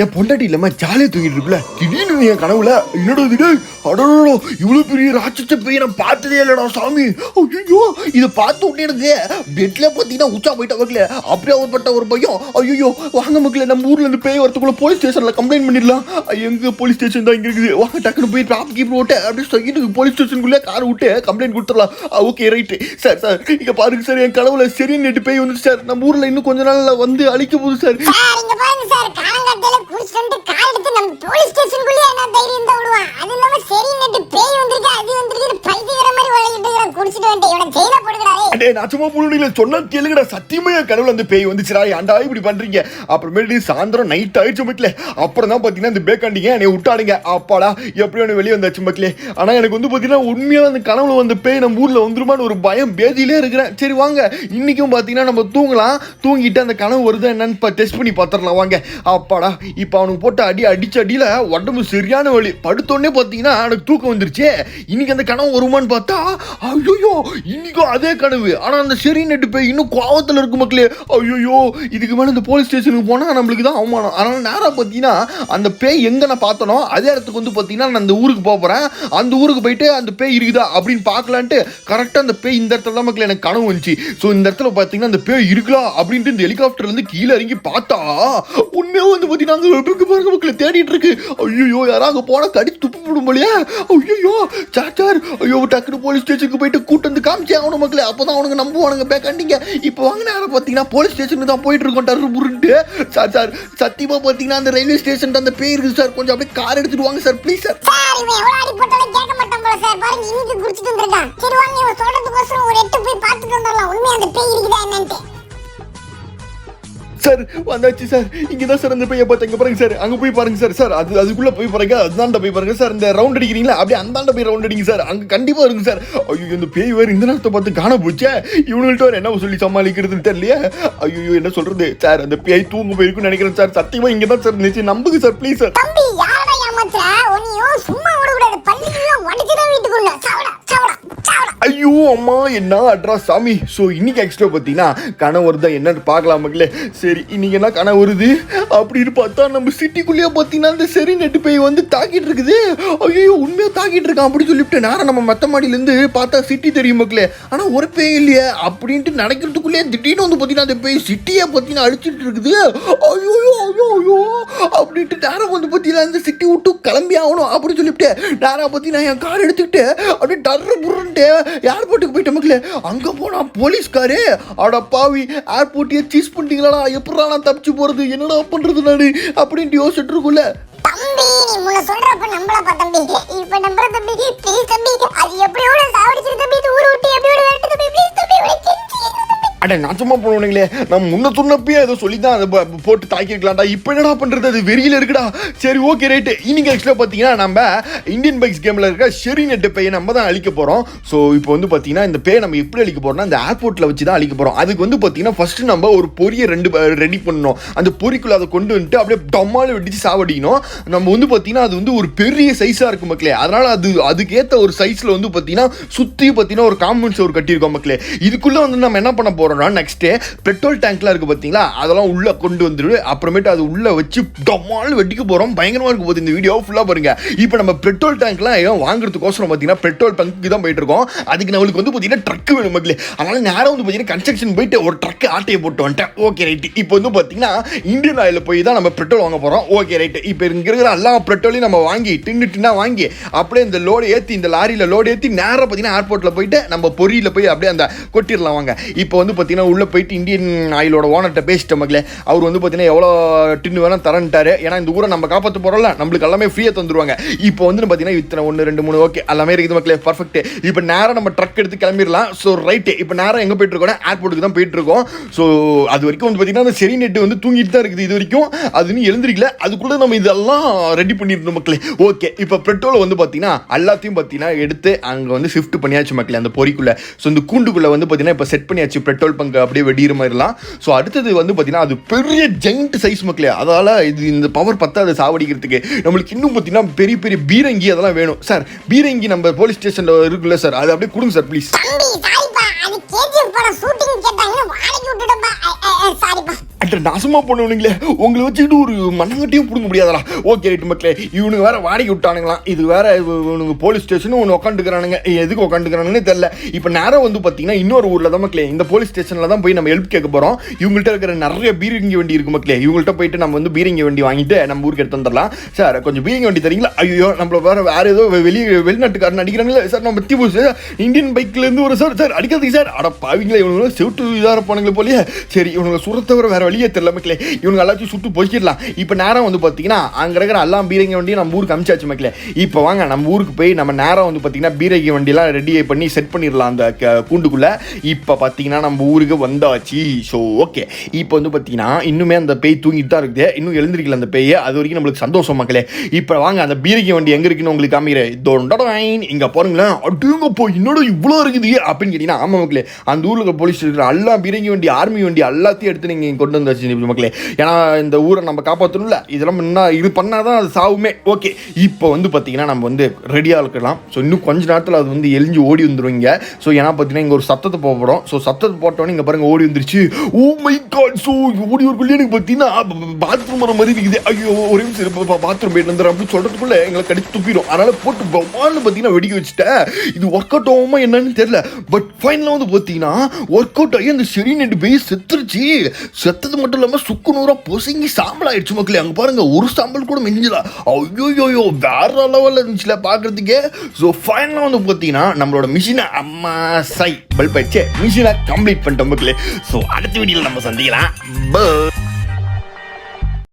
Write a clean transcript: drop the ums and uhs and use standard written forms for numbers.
என் பொண்டாட்டி இல்லாம ஜாலியா தூங்கிட்டு இருக்குல்ல, திடீர்னு என் கனவுல என்னடா இது, அடடோ இவ்வளவு பெரிய ராட்சச பேய் நான் பார்த்ததே இல்லடா சாமி. ஐயோ இதை பார்த்து உடனே எனக்கு பெட்ல பார்த்தீங்கன்னா உச்சா போயிட்டா மக்களே. அப்படியே அவர்பட்ட ஒரு பையன். ஐயோ வாங்க மக்களே, நம்ம ஊர்ல இருந்து பேய் வரத்துக்குள்ள போலீஸ் ஸ்டேஷன்ல கம்ப்ளைண்ட் பண்ணிடலாம். எங்க போலீஸ் ஸ்டேஷன் தான் இங்க இருக்குது, வாங்க டக்குன்னு போய் டிராஃபிக் கீப் விட்டு அப்படியே சொல்லிட்டு போலீஸ் ஸ்டேஷனுக்குள்ளே கார் விட்டு கம்ப்ளைண்ட் கொடுத்துடலாம். Okay right sir. சார் இங்க பாருங்க சார், என் கனவுல சரின்னு நெட்டு பேய் வந்துச்சு சார். நம்ம ஊர்ல இன்னும் கொஞ்ச நாள்ல வந்து அழிக்க போகுது சார். இங்க பாருங்க சார், காலங்கட்டல குடிச்சிட்டு கார் எடுத்து நம்ம போலீஸ் ஸ்டேஷனுக்குள்ளே என்ன தைரியம் தான் விடுவான். அது இல்லாம சரி நெட்டு பேய் வந்திருக்கு அது வந்திருக்கு பைத்தியக்கார மாதிரி வளையிட்டு இருக்கற குடிச்சிட்டு வந்து இவனை ஜெயில போடுங்கடா. டேய் நான் சும்மா புள்ளுனில சொன்னா கேளுங்கடா, சத்தியமா என் கனவுல அந்த பேய் வந்துச்சுடா. ஏன்டா இப்படி பண்றீங்க? அப்புறமேட்டு சாயந்தரம் நைட் ஆயிடுச்சு மக்களே. அப்புறம் தான் பாத்தீங்கன்னா இந்த பேக்காண்டிங்க என்னை விட்டாடுங்க. அப்பாடா எப்படியோ வெளியே வந்தாச்சு மக்களே. ஆனா எனக்கு வந்து பாத்தீங்கன்னா உண்மையா அந்த கனவுல வந்த பேய் நம்ம ஊர்ல வந்துருமான்னு ஒரு பயம் பேதியிலே இருக்கிறேன். சரி வாங்க இன்னைக்கும் பாத்தீங்கன்னா நம்ம தூங்கலாம். தூங்கிட்டு அந்த கனவு வருதா என்னன்னு டெஸ்ட் பண்ணி பார்த்துடலாம் வாங்க. அப்பாடா இப்போ அவனுக்கு போட்ட அடிச்ச அடியில உடம்பு சரியான வலி. படுத்தோடனே பார்த்தீங்கன்னா எனக்கு தூக்கம் வந்துருச்சு. இன்னைக்கு அந்த கனவு வருமானு பார்த்தா ஐயோ இன்னைக்கும் அதே கனவு. ஆனால் அந்த சரி நெட்டு போய் இன்னும் கோவத்தில் இருக்கு மக்களே. ஐயோ இதுக்கு மேலே இந்த போலீஸ் ஸ்டேஷனுக்கு போனால் நம்மளுக்கு தான் அவமானம். ஆனால் நேராக பார்த்தீங்கன்னா அந்த பேய் எங்கே நான் பார்த்தனோ அதே இடத்துக்கு வந்து பார்த்தீங்கன்னா நான் அந்த ஊருக்கு போகிறேன். அந்த ஊருக்கு போயிட்டு அந்த பேய் இருக்குதா அப்படின்னு பார்க்கலான்ட்டு கரெக்டாக அந்த பேய் இந்த இடத்துல தான் மக்களே எனக்கு கனவு வந்துச்சு. ஸோ இந்த இடத்துல பார்த்தீங்கன்னா அந்த பேய் இருக்கலாம் அப்படின்ட்டு இந்த ஹெலிகாப்டர்லேருந்து கீழே இறங்கி பார்த்தா உண்மையாக வந்து பார்த்தீங்கன்னா அங்கே பாருங்க மக்களை தேடிட்டு இருக்கு. ஐயோ யாராவது போனா கடிச்சு துப்பு போடும் போலியா. ஐயோ சார் ஐயோ டக்குனு போலீஸ் ஸ்டேஷனுக்கு போயிட்டு கூட்டு வந்து காமிச்சு ஆகணும் மக்களே. அப்பதான் அவனுக்கு நம்புவானுங்க பேக்காண்டிங்க. இப்போ வாங்க நேரம் பார்த்தீங்கன்னா போலீஸ் ஸ்டேஷனுக்கு தான் போயிட்டு இருக்கோம் டர்ரு புருன்ட்டு. சார் சத்தியமா பார்த்தீங்கன்னா அந்த ரயில்வே ஸ்டேஷன் அந்த பேய் இருக்குது சார். கொஞ்சம் அப்படியே கார் எடுத்துட்டு வாங்க சார் ப்ளீஸ் சார். சார் இவன் எவ்வளவு அடி போட்டாலும் கேட்க மாட்டான் போல சார். பாருங்க இன்னைக்கு குடிச்சிட்டு வந்திருக்கான். சரி வாங்க இவன் சொல்றதுக்கோசரம் ஒரு எட்டு போய் பார்த்துட்டு வந்துடலாம் உண்மையா அந்த பேய் இருக்குதா என்னன்ட்டு. சார் வந்தாச்சு சார். இங்கே தான் சார் அந்த பையன் பார்த்தா இங்கே பாருங்க சார். அங்கே போய் பாருங்க சார். சார் அதுக்குள்ளே போய் பாருங்க. அதுதான்ட போய் பாருங்க சார். இந்த ரவுண்ட் அடிக்கிறீங்களா அப்படியே அந்தாண்ட போய் ரவுண்ட் அடிங்க சார். அங்கே கண்டிப்பாக இருக்கும் சார். ஐயோ இந்த பேய் வேறு இந்த நேரத்தை பார்த்து காண போச்சே. இவனுங்கள்ட்ட வேறு என்ன சொல்லி சமாளிக்கிறதுன்னு தெரியலையே. ஐயோ என்ன சொல்றது சார், அந்த பேய் தூங்க போயிருக்குன்னு நினைக்கிறேன் சார். சத்தியமாக இங்கே தான் சார் நினைச்சு நம்புங்க சார் ப்ளீஸ் சார். தம்பி யாரடா ஏமாத்துற? உன்னையும் சும்மா விடக்கூடாது. பள்ளியெல்லாம் உடைச்சுதான் வீட்டுக்குள்ள சாவடா சாவடா சாவடா. ஐயோ அம்மா என்ன அட்ரா சாமி. ஸோ இன்னைக்கு எக்ஸ்ட்ரா பார்த்தீங்கன்னா கனவு வருதா என்னன்னு பார்க்கலாம் மக்களே. சரி இன்னைக்கு என்ன கனவு வருது அப்படின்னு பார்த்தா நம்ம சிட்டிக்குள்ளேயே பார்த்தீங்கன்னா அந்த சரி நெட்டு பேய் வந்து தாக்கிட்டு இருக்குது. ஐயோ உண்மையாக தாக்கிட்டு இருக்கான் அப்படின்னு சொல்லிவிட்டு நேரம் நம்ம மற்ற மாடியிலேருந்து பார்த்தா சிட்டி தெரியும் மக்களே. ஆனால் ஒரு பேய் இல்லையே அப்படின்ட்டு நினைக்கிறதுக்குள்ளேயே திடீர்னு வந்து பார்த்தீங்கன்னா அந்த பேய் சிட்டியை பார்த்தீங்கன்னா அடிச்சிட்டு இருக்குது. ஐயோ ஐயோ ஐயோ அப்படின்ட்டு நேரம் வந்து பார்த்தீங்கன்னா அந்த சிட்டி விட்டு கிளம்பி ஆகணும் அப்படின்னு சொல்லிவிட்டு நேரம் பார்த்தீங்கன்னா என் கார் எடுத்துக்கிட்டு அப்படியே டர்ரு புருன்ட்டு ஏர்போர்ட்டுக்கு போயிட்ட மக்களே. அங்கே போனால் போலீஸ்காரு அட பாவி ஏர்போர்ட்டையே சீஸ் பண்ணிட்டீங்களா, எப்படா நான் தப்பிச்சு போகிறது, என்னடா பண்ணுறது நான் அப்படின்ட்டு யோசிச்சுட்டு இருக்குல்ல. தம்பி நீ முன்ன சொல்றப்ப நம்பலப்பா தம்பி. இப்ப நம்புற தம்பி ப்ளீஸ் தம்பி. அது எப்படியோட சாவடிச்சிரு தம்பி. இந்த ஊரை விட்டு எப்படியோட வரட்டு தம்பி ப்ளீஸ் தம்பி. அட நான் சும்மா போனவனுங்களே, நம்ம முன்ன சொன்னப்பே ஏதோ சொல்லி தான் அதை போட்டு தாக்கிருக்கலாம்டா. இப்போ என்னடா பண்ணுறது, அது வெறியில் இருக்குடா. சரி ஓகே ரைட்டு. இன்னைக்கு ஆக்சுவலாக பார்த்தீங்கன்னா நம்ம இந்தியன் பைக்ஸ் கேமில் இருக்க ஷெரி நெட்டு பேயை நம்ம தான் அழிக்க போகிறோம். ஸோ இப்போ வந்து பார்த்தீங்கன்னா இந்த பேயை நம்ம எப்படி அழிக்க போகிறோம்னா இந்த ஏர்போர்ட்டில் வச்சு தான் அழிக்க போகிறோம். அதுக்கு வந்து பார்த்தீங்கன்னா ஃபஸ்ட்டு நம்ம ஒரு பொரியை ரெடி பண்ணணும். அந்த பொரிக்குள்ளே அதை கொண்டு வந்துட்டு அப்படியே டம்மால் வெடிச்சு சாவடிக்கணும். நம்ம வந்து பார்த்தீங்கன்னா அது வந்து ஒரு பெரிய சைஸாக இருக்கும் மக்களே. அதனால் அதுக்கேற்ற ஒரு சைஸில் வந்து பார்த்தீங்கன்னா சுற்றி பார்த்தீங்கன்னா ஒரு காம்பவுண்ட் சோர் கட்டியிருக்கோம் மக்களே. இதுக்குள்ளே வந்து நம்ம என்ன பண்ண போகிறோம், நெக்ஸ்ட் பெட்ரோல் டேங்க்லாம் இருக்கு பாத்தீங்களா, அதெல்லாம் உள்ள கொண்டு வந்துரு. அப்புறமேட்டு அது உள்ள வச்சு டமால் வெட்டிக்க போறோம். பயங்கரமா இருக்கு போது இந்த வீடியோ ஃபுல்லா பாருங்க. இப்போ நம்ம பெட்ரோல் டேங்க்லாம் வாங்குறதுக்கோசரம் பாத்தீங்கன்னா பெட்ரோல் பங்குக்கு தான் போயிட்டு இருக்கோம். அதுக்கு நம்மளுக்கு வந்து பாத்தீங்கன்னா ட்ரக் வேணும் மக்களே. அதனால நேரம் வந்து பாத்தீங்கன்னா கன்ஸ்ட்ரக்ஷன் போயிட்டு ஒரு ட்ரக் ஆட்டையை போட்டு வந்துட்டேன். Okay right. இப்போ வந்து பாத்தீங்கன்னா இந்தியன் ஆயில போய் தான் நம்ம பெட்ரோல் வாங்க போறோம். Okay right. இப்போ இங்க இருக்கிற எல்லா பெட்ரோலையும் நம்ம வாங்கி டின்னா வாங்கி அப்படியே இந்த லோடு ஏற்றி இந்த லாரியில லோடு ஏற்றி நேரம் பாத்தீங்கன்னா ஏர்போர்ட்ல போயிட்டு நம்ம பொரியில போய் அப்படியே அந்த கொட்டிடலாம் வாங்க. இப்போ வந்து பார்த்தீங்கன்னா உள்ளே போயிட்டு இந்தியன் ஆயிலோட ஓனர்கிட்ட பேசிட்ட மக்களே. அவர் வந்து பார்த்தீங்கன்னா எவ்வளோ டின்னு வேணால் தரன்ட்டாரு. ஏன்னா இந்த ஊரை நம்ம காப்பாற்ற போகிறோம்ல, நம்மளுக்கு எல்லாமே ஃப்ரீயாக தந்துருவாங்க. இப்போ வந்து பார்த்தீங்கன்னா இத்தனை 1 2 3 ஓகே எல்லாமே இருக்குது மக்களே. பர்ஃபெக்ட். இப்போ நேரம் நம்ம ட்ரக் எடுத்து கிளம்பிடலாம். So right. இப்போ நேரம் எங்கே போயிட்டு இருக்கோம், ஏர்போர்ட்டுக்கு தான் போயிட்டு இருக்கோம். ஸோ அது வரைக்கும் வந்து பார்த்தீங்கன்னா அந்த சரி நெட்டு வந்து தூங்கிட்டு தான் இருக்குது. இது வரைக்கும் அது இன்னும் எழுந்திரிக்கல. அதுக்குள்ளே நம்ம இதெல்லாம் ரெடி பண்ணிடணும் மக்களே. ஓகே இப்போ பெட்ரோலை வந்து பார்த்தீங்கன்னா எல்லாத்தையும் பார்த்தீங்கன்னா எடுத்து அங்கே வந்து ஷிஃப்ட் பண்ணியாச்சு மக்களே அந்த பொறிக்குள்ளே. ஸோ இந்த கூண்டுக்குள்ளே வந்து பார்த்தீங்கன்னா இப்போ செட் பண்ணியாச்சு பெட்ரோல் பெட்ரோல் பங்க் அப்படியே வெடிக்கிற மாதிரிலாம். ஸோ அடுத்தது வந்து பார்த்தீங்கன்னா அது பெரிய ஜெயிண்ட் சைஸ் மக்களே, அதால் இது இந்த பவர் பத்தாது சாவடிக்கிறதுக்கு. நம்மளுக்கு இன்னும் பார்த்தீங்கன்னா பெரிய பெரிய பீரங்கி அதெல்லாம் வேணும் சார். பீரங்கி நம்ம போலீஸ் ஸ்டேஷனில் இருக்குல்ல சார், அது அப்படியே கொடுங்க சார் ப்ளீஸ். அட நாசமா பண்ணுவீங்களே, உங்களை வச்சுக்கிட்டு ஒரு மண்ணங்கட்டியும் பிடுங்க முடியாதா? ஓகே ரைட்டு மக்களே, இவனுக்கு வேற வாடகை விட்டானுங்களாம். இது வேற இவனுக்கு போலீஸ் ஸ்டேஷனும் ஒன்று உட்காந்துக்கிறானுங்க. எதுக்கு உட்காந்துக்கிறானுங்கன்னு தெரியல. இப்போ நேரம் வந்து பார்த்தீங்கன்னா இன்னொரு ஊரில் தான் மக்களே, இந்த போலீஸ் ஸ்டேஷனில் தான் போய் நம்ம ஹெல்ப் கேட்க போகிறோம். இவங்கள்ட்ட இருக்கிற நிறைய பீரங்கி வண்டி இருக்கு மக்களே, இவங்கள்ட்ட போயிட்டு நம்ம வந்து பீரங்கி வண்டி வாங்கிட்டு நம்ம ஊருக்கு எடுத்து வந்துடலாம். சார் கொஞ்சம் பீரங்கி வண்டி தரீங்களா? ஐயோ நம்மள வேற ஏதோ வெளிநாட்டுக்காரன் அடிக்கிறாங்களே சார். நம்ம திபு இந்தியன் பைக்லேருந்து ஒரு சார் அடிக்கிறதுக்கு சார். அட பாவீங்களா, இவனுங்க செவிட்டு இதாக இருப்பானுங்களே போலியே. சரி இவனுங்க சுரத்தவரை வேற வழியே தெரியல மக்களே, இவங்க எல்லாத்தையும் சுட்டு பொசிடலாம். இப்போ நேரம் வந்து பார்த்தீங்கன்னா அங்கே இருக்கிற எல்லாம் பீரங்கி வண்டியும் நம்ம ஊருக்கு அமிச்சாச்சு மக்களே. இப்போ வாங்க நம்ம ஊருக்கு போய் நம்ம நேரம் வந்து பார்த்தீங்கன்னா பீரங்கி வண்டியெல்லாம் ரெடி பண்ணி செட் பண்ணிடலாம் அந்த கூண்டுக்குள்ளே. இப்போ பார்த்தீங்கன்னா நம்ம ஊருக்கு வந்தாச்சு. ஸோ ஓகே, இப்போ வந்து பார்த்தீங்கன்னா இன்னுமே அந்த பேய் தூங்கிட்டு தான் இருக்குது, இன்னும் எழுந்திருக்கல அந்த பேய். அது வரைக்கும் நம்மளுக்கு சந்தோஷம் மக்களே. இப்போ வாங்க அந்த பீரங்கி வண்டி எங்கே இருக்குன்னு உங்களுக்கு காமிக்கிறேன். இங்கே பாருங்களேன், அடுங்கப்போ என்னோட இவ்வளோ இருக்குது அப்படின்னு கேட்டீங்கன்னா ஆமாம் மக்களே, அந்த ஊரில் போலீஸ் இருக்கிற எல்லா பீரங்கி வண்டி ஆர்மி வண்டி எல்லாத்தையும் எடுத்து நீங்கள் கொண்டு வந்தாச்சு மக்களே. ஏன்னா இந்த ஊரை நம்ம காப்பாற்றணும்ல, இதெல்லாம் இன்னும் இது பண்ணாதான் அது சாவுமே. ஓகே, இப்போ வந்து பார்த்தீங்கன்னா நம்ம வந்து ரெடியாக இருக்கலாம். ஸோ இன்னும் கொஞ்ச நேரத்தில் அது வந்து எரிஞ்சு ஓடி வந்துடுவீங்க. ஸோ ஏன்னா பார்த்தீங்கன்னா இங்கே ஒரு சத்தத்தை போகிறோம். ஸோ சத்தத்தை போட்டோன்னே இங்கே பாருங்கள் ஓடி வந்துருச்சு. Oh my God. ஸோ ஓடி ஒரு குள்ளே எனக்கு பார்த்தீங்கன்னா பாத்ரூம் வர மாதிரி இருக்குது. ஐயோ ஒரே நிமிஷம் பாத்ரூம் போயிட்டு வந்துடும் அப்படின்னு சொல்கிறதுக்குள்ளே எங்களை கடிச்சு துப்பிடும். அதனால் போட்டு பவான்னு பார்த்தீங்கன்னா வெடிக்க வச்சுட்டேன். இது ஒர்க் அவுட் ஆகுமா என்னன்னு தெரியல. பட் ஃபைனலாக வந்து பார்த்தீங்கன்னா ஒர்க் அவுட் ஆகி அந்த சரி நெட்டு போய் செத்துருச்சு. செத்தது மட்டும் இல்லாமல் சுக்கு நூறாக பொசுங்கி சாம்பல் ஆயிடுச்சு மக்களே. அங்கே பாருங்க ஒரு சாம்பல் கூட மிஞ்சல. ஐயோ வேற லெவலில் இருந்துச்சுல பார்க்கறதுக்கே. ஸோ ஃபைனலாக வந்து பார்த்தீங்கன்னா நம்மளோட மிஷினை அம்மா சை பல்ப் ஆயிடுச்சு, மிஷினை கம்ப்ளீட் பண்ணிட்டோம் மக்களே. ஸோ அடுத்த வீடியோவில் நம்ம சந்திக்கலாம்.